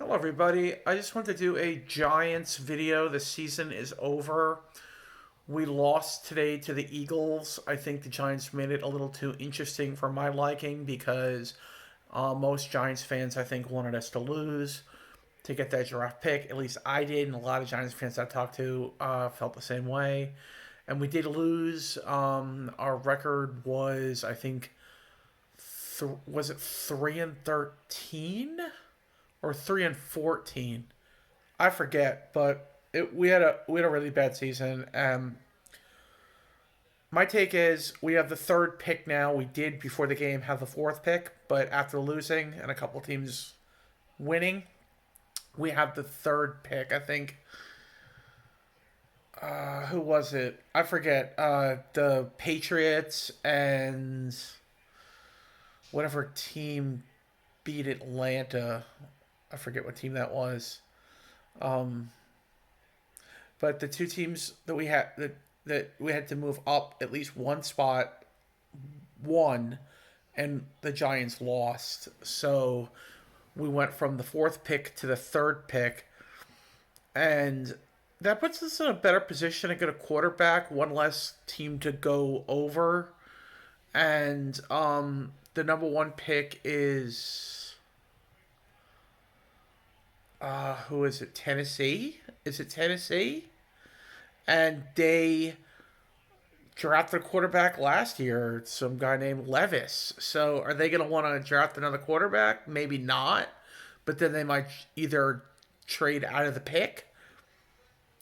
Hello, everybody. I just wanted to do a Giants video. The season is over. We lost today to the Eagles. I think the Giants made it a little too interesting for my liking because most Giants fans, I think, wanted us to lose to get that draft pick. At least I did, and a lot of Giants fans I talked to felt the same way. And we did lose. Our record was, I think, was it 3-13? Or 3-14. I forget, but we had a really bad season. My take is we have the third pick now. We did before the game have the fourth pick, but after losing and a couple teams winning, we have the third pick. I think. Who was it? I forget. The Patriots and whatever team beat Atlanta. I forget what team that was. Um, but the two teams that we had to move up at least one spot won, and the Giants lost. So we went from the fourth pick to the third pick, and that puts us in a better position to get a quarterback, one less team to go over, and the number one pick is who is it? Tennessee? Is it Tennessee? And they drafted a quarterback last year, some guy named Levis. So are they going to want to draft another quarterback? Maybe not. But then they might either trade out of the pick,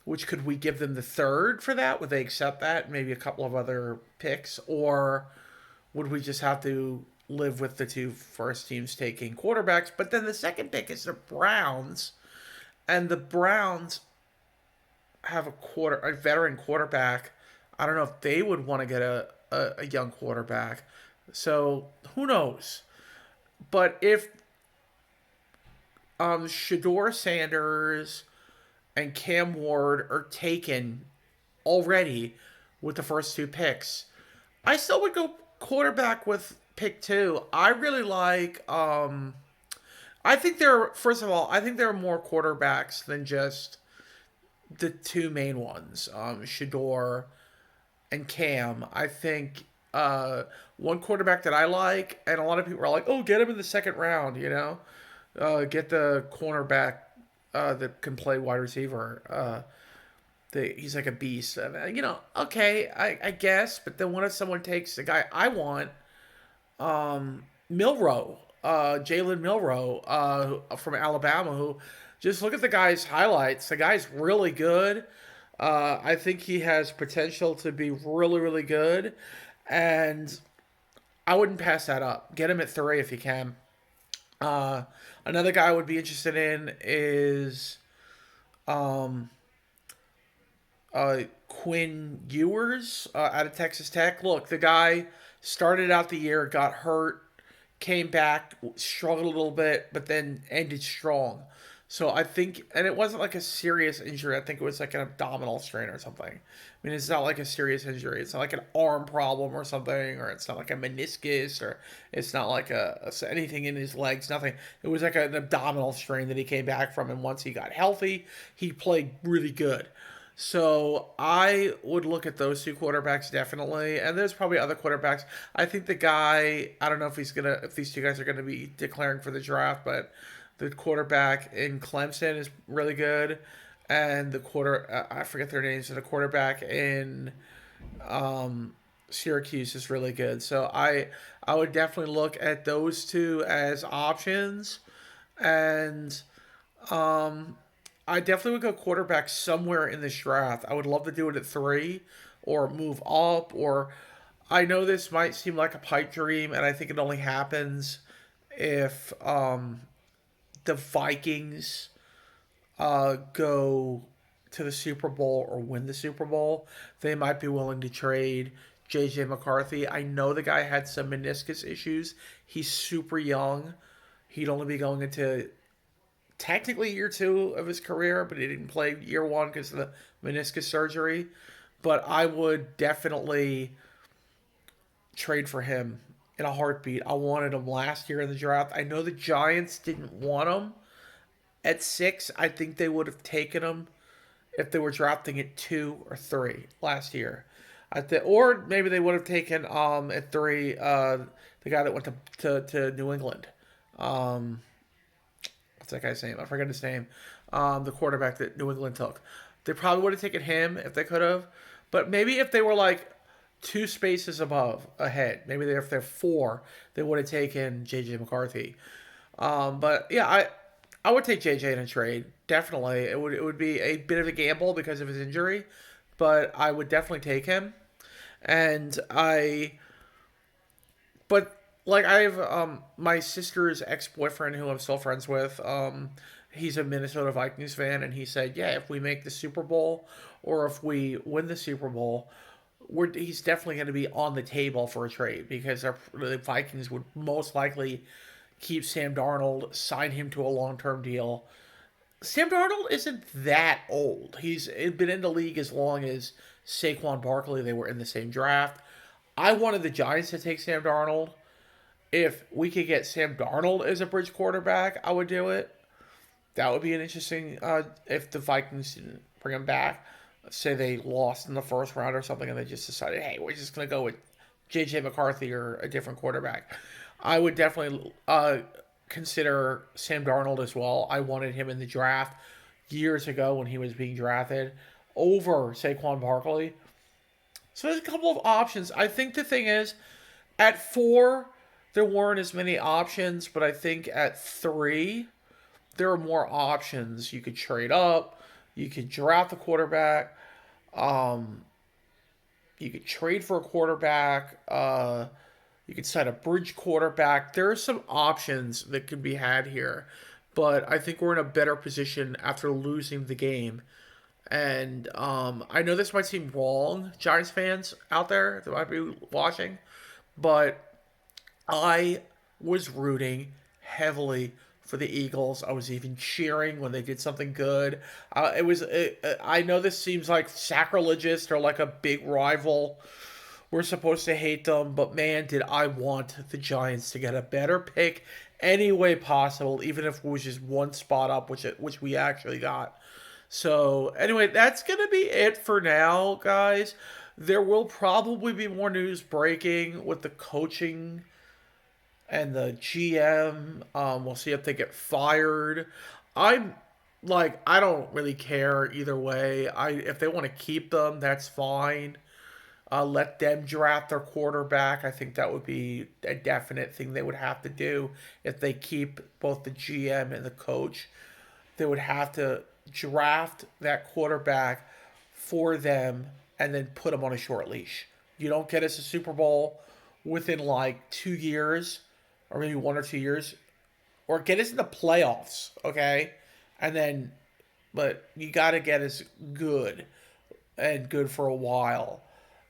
which could we give them the third for that? Would they accept that? Maybe a couple of other picks? Or would we just have to live with the two first teams taking quarterbacks? But then the second pick is the Browns. And the Browns have a veteran quarterback. I don't know if they would want to get a young quarterback. So who knows? But if Shador Sanders and Cam Ward are taken already with the first two picks, I still would go quarterback with pick two. I really like. I think I think there are more quarterbacks than just the two main ones, Shador and Cam. I think one quarterback that I like, and a lot of people are like, "Oh, get him in the second round," get the cornerback that can play wide receiver. He's like a beast. Okay, I guess. But then what if someone takes the guy I want, Milrow, Jalen Milrow, from Alabama, who just look at the guy's highlights. The guy's really good. I think he has potential to be really, really good. And I wouldn't pass that up. Get him at 3 if you can. Another guy I would be interested in is Quinn Ewers out of Texas Tech. Look, the guy started out the year, got hurt, came back, struggled a little bit, but then ended strong. So I think, and it wasn't like a serious injury. I think it was like an abdominal strain or something. I mean, it's not like a serious injury. It's not like an arm problem or something, or it's not like a meniscus, or it's not like anything in his legs. Nothing. It was like an abdominal strain that he came back from, and once he got healthy, he played really good. So I would look at those two quarterbacks definitely, and there's probably other quarterbacks. I think the guy, I don't know if these two guys are gonna be declaring for the draft, but the quarterback in Clemson is really good, and I forget their names, and the quarterback in Syracuse is really good. So I would definitely look at those two as options, and I definitely would go quarterback somewhere in this draft. I would love to do it at 3 or move up. Or I know this might seem like a pipe dream, and I think it only happens if the Vikings go to the Super Bowl or win the Super Bowl. They might be willing to trade JJ McCarthy. I know the guy had some meniscus issues. He's super young. He'd only be going into technically year 2 of his career, but he didn't play year 1 because of the meniscus surgery. But I would definitely trade for him in a heartbeat. I wanted him last year in the draft. I know the Giants didn't want him, At 6, I think they would have taken him if they were drafting at 2 or 3 last year. Or maybe they would have taken at 3 the guy that went to New England. Um, what's that guy's name? I forget his name. The quarterback that New England took. They probably would have taken him if they could have. But maybe if they were like 2 spaces above ahead, maybe if they're 4, they would have taken JJ McCarthy. But yeah, I would take JJ in a trade. Definitely, it would be a bit of a gamble because of his injury, but I would definitely take him. And but like I have my sister's ex boyfriend who I'm still friends with. He's a Minnesota Vikings fan, and he said, yeah, if we make the Super Bowl or if we win the Super Bowl, he's definitely going to be on the table for a trade because the Vikings would most likely keep Sam Darnold, sign him to a long term deal. Sam Darnold isn't that old. He's been in the league as long as Saquon Barkley. They were in the same draft. I wanted the Giants to take Sam Darnold. If we could get Sam Darnold as a bridge quarterback, I would do it. That would be an interesting. If the Vikings didn't bring him back, say they lost in the first round or something, and they just decided, hey, we're just gonna go with J.J. McCarthy or a different quarterback. I would definitely consider Sam Darnold as well. I wanted him in the draft years ago when he was being drafted over Saquon Barkley. So there's a couple of options. I think the thing is, at 4, there weren't as many options, but I think at 3, there are more options. You could trade up, you could draft a quarterback, um, you could trade for a quarterback, you could sign a bridge quarterback. There are some options that could be had here, but I think we're in a better position after losing the game. And I know this might seem wrong, Giants fans out there that might be watching, but I was rooting heavily for the Eagles. I was even cheering when they did something good. I know this seems like sacrilegious or like a big rival. We're supposed to hate them, but man, did I want the Giants to get a better pick any way possible, even if it was just one spot up, which we actually got. So anyway, that's gonna be it for now, guys. There will probably be more news breaking with the coaching and the GM. We'll see if they get fired. I'm I don't really care either way. If they want to keep them, that's fine. Let them draft their quarterback. I think that would be a definite thing they would have to do if they keep both the GM and the coach. They would have to draft that quarterback for them and then put him on a short leash. You don't get us a Super Bowl within like 2 years or maybe 1 or 2 years, or get us in the playoffs, okay? And then, but you got to get us good and good for a while.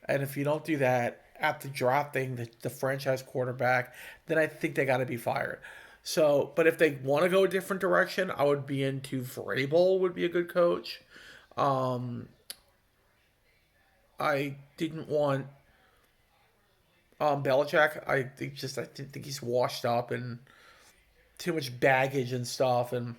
And if you don't do that after drafting the franchise quarterback, then I think they got to be fired. So, but if they want to go a different direction, I would be into Vrabel would be a good coach. Um, I didn't want Belichick. I didn't think he's washed up and too much baggage and stuff. And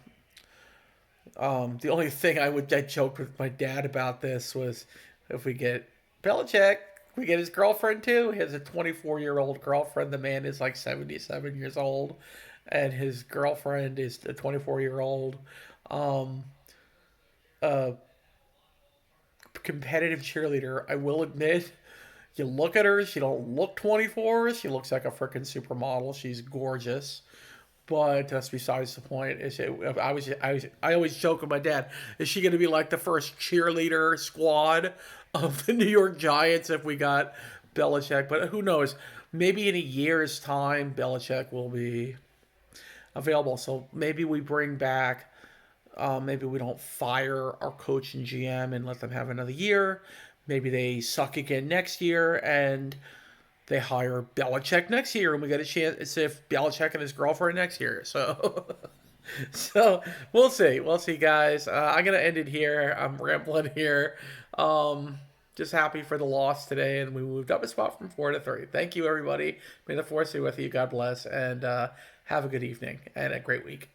the only thing I joked with my dad about this was if we get Belichick, we get his girlfriend too. He has a 24-year-old girlfriend. The man is like 77 years old, and his girlfriend is a 24-year-old. Um, uh, Competitive cheerleader. I will admit, you look at her, she don't look 24. She looks like a freaking supermodel. She's gorgeous. But that's besides the point. I always joke with my dad. Is she going to be like the first cheerleader squad of the New York Giants if we got Belichick? But who knows? Maybe in a year's time, Belichick will be available. So maybe we bring back. Maybe we don't fire our coach and GM and let them have another year. Maybe they suck again next year and they hire Belichick next year, and we get a chance. It's if Belichick and his girlfriend next year. So, so we'll see. We'll see, guys. I'm gonna end it here. I'm rambling here. Just happy for the loss today, and we moved up a spot from 4 to 3. Thank you, everybody. May the force be with you. God bless, and have a good evening and a great week.